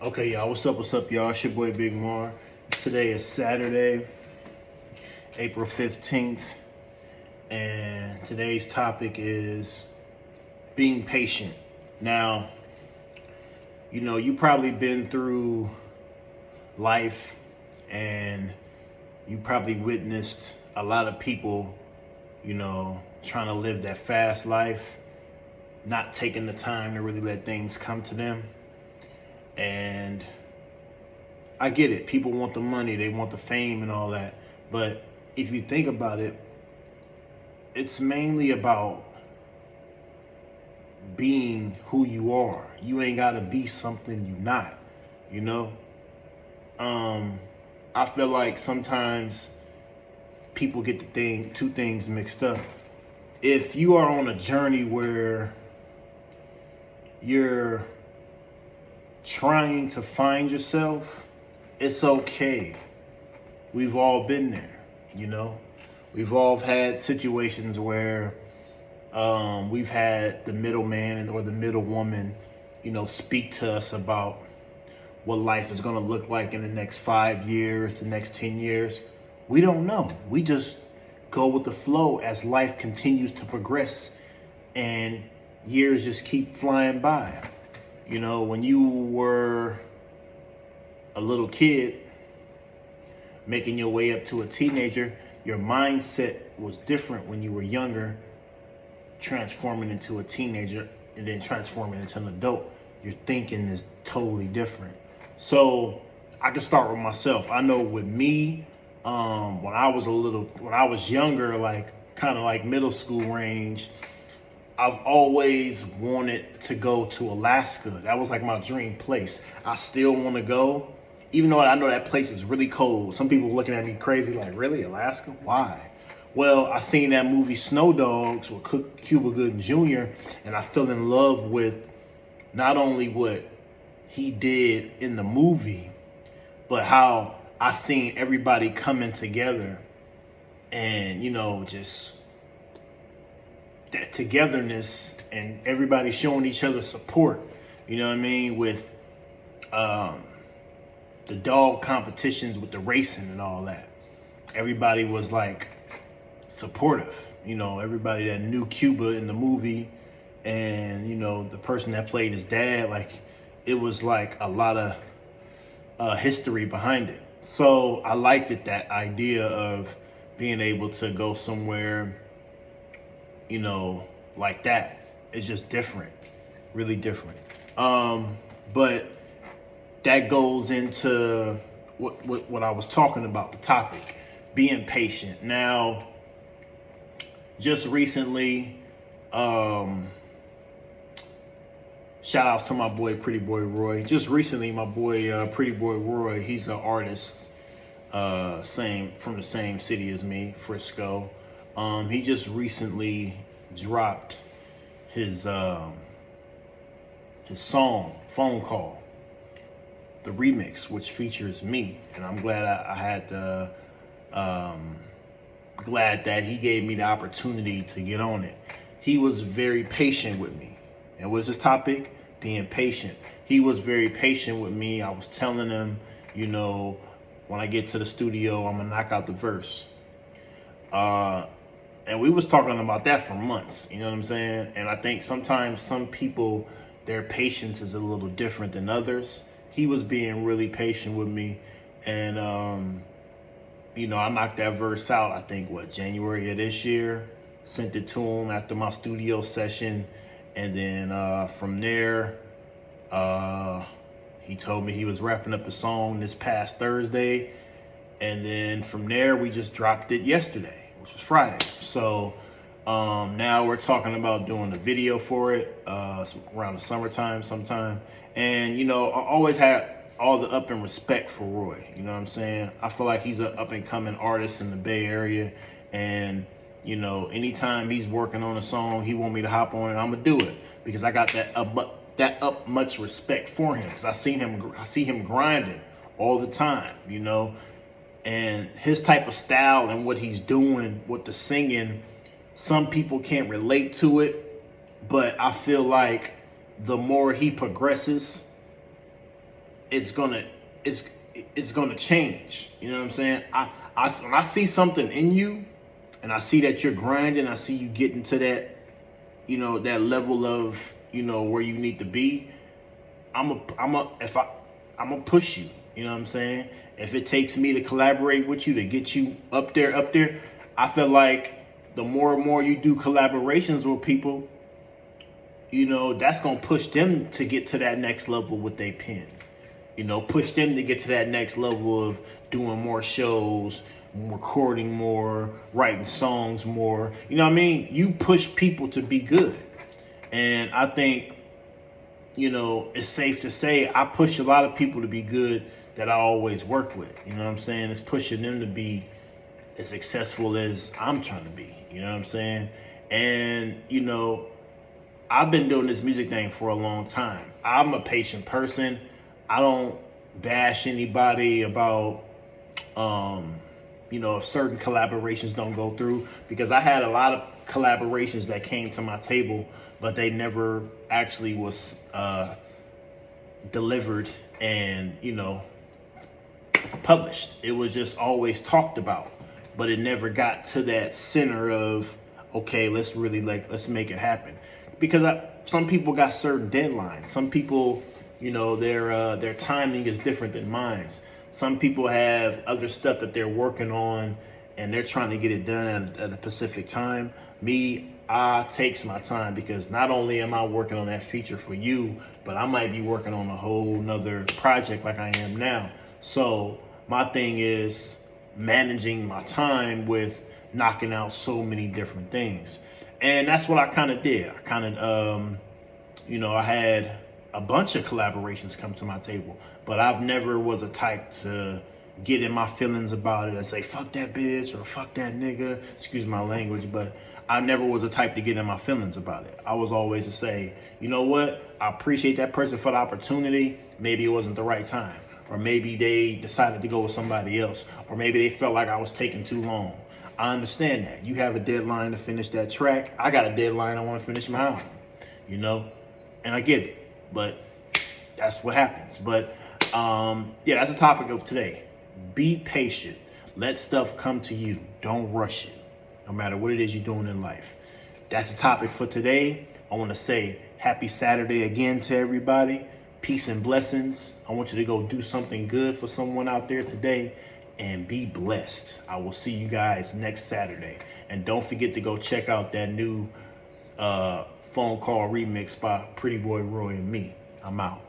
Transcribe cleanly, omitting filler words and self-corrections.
Okay, y'all, what's up, y'all? It's your boy Big Mar. Today is Saturday, April 15th, and today's topic is being patient. Now, you probably been through life and you probably witnessed a lot of people, trying to live that fast life, not taking the time to really let things come to them. And I get it. People want the money, they want the fame and all that. But if you think about it, it's mainly about being who you are. You ain't gotta be something you not, you know? I feel like sometimes people get two things mixed up. If you are on a journey where you're trying to find yourself, it's okay. We've all been there, you know? We've all had situations where we've had the middleman or the middle woman, speak to us about what life is going to look like in the next 5 years, the next 10 years. We don't know. We just go with the flow as life continues to progress and years just keep flying by. When you were a little kid making your way up to a teenager, your mindset was different when you were younger, transforming into a teenager and then transforming into an adult. Your thinking is totally different. So I can start with myself. I know with me, when I was younger, like kind of like middle school range, I've always wanted to go to Alaska. That was like my dream place. I still want to go, even though I know that place is really cold. Some people looking at me crazy, like, really, Alaska? Why? Well, I seen that movie Snow Dogs with Cuba Gooding Jr., and I fell in love with not only what he did in the movie, but how I seen everybody coming together and, just that togetherness and everybody showing each other support, you know what I mean? With the dog competitions with the racing and all that. Everybody was like supportive, everybody that knew Cuba in the movie and, the person that played his dad, like it was like a lot of history behind it. So I liked it, that idea of being able to go somewhere, like that. It's just different, really different. But that goes into what I was talking about, the topic, being patient. Now, just recently, shout outs to my boy Pretty Boy Roy. Just recently, my boy Pretty Boy Roy, he's an artist, from the same city as me, Frisco. He just recently dropped his song "Phone Call," the remix, which features me, and I'm glad I had the glad that he gave me the opportunity to get on it. He was very patient with me. And what's this topic? Being patient. He was very patient with me. I was telling him, when I get to the studio, I'm gonna knock out the verse. And we was talking about that for months, you know what I'm saying? And I think sometimes some people, their patience is a little different than others. He was being really patient with me, and I knocked that verse out, I think, January of this year. Sent it to him after my studio session. And then from there, he told me he was wrapping up the song this past Thursday. And then from there, we just dropped it yesterday, which was Friday. So now we're talking about doing a video for it around the summertime sometime. And, I always had all the up and respect for Roy. You know what I'm saying? I feel like he's an up and coming artist in the Bay Area. And, anytime he's working on a song, he want me to hop on it, I'm gonna do it. Because I got that up much respect for him. Because I see him grinding all the time, and his type of style and what he's doing with the singing, some people can't relate to it, but I feel like the more he progresses, it's gonna it's it's gonna change. You know what I'm saying? When I see something in you, and I see that you're grinding, I see you getting to that, that level of, where you need to be. I'm gonna push you. You know what I'm saying? If it takes me to collaborate with you to get you up there, I feel like the more and more you do collaborations with people, that's gonna push them to get to that next level with their pen. Push them to get to that next level of doing more shows, recording more, writing songs more. You know what I mean? You push people to be good. And I think, it's safe to say I push a lot of people to be good that I always work with. You know what I'm saying? It's pushing them to be as successful as I'm trying to be. You know what I'm saying? And, I've been doing this music thing for a long time. I'm a patient person. I don't bash anybody about, if certain collaborations don't go through, because I had a lot of collaborations that came to my table, but they never actually was delivered and, published. It was just always talked about, but it never got to that center of, okay, let's make it happen. Because some people got certain deadlines. Some people, their timing is different than mine. Some people have other stuff that they're working on and they're trying to get it done at a specific time. Me, I takes my time, because not only am I working on that feature for you, but I might be working on a whole nother project like I am now. So my thing is managing my time with knocking out so many different things. And that's what I kind of did. I kind of, I had a bunch of collaborations come to my table, but I've never was a type to get in my feelings about it and say, fuck that bitch or fuck that nigga, excuse my language, but I never was a type to get in my feelings about it. I was always to say, you know what, I appreciate that person for the opportunity. Maybe it wasn't the right time, or maybe they decided to go with somebody else, or maybe they felt like I was taking too long. I understand that. You have a deadline to finish that track. I got a deadline. I want to finish my album, and I get it, but that's what happens. But yeah, that's the topic of today. Be patient. Let stuff come to you. Don't rush it, no matter what it is you're doing in life. That's the topic for today. I want to say happy Saturday again to everybody. Peace and blessings. I want you to go do something good for someone out there today and be blessed. I will see you guys next Saturday. And don't forget to go check out that new phone call remix by Pretty Boy Roy and me. I'm out.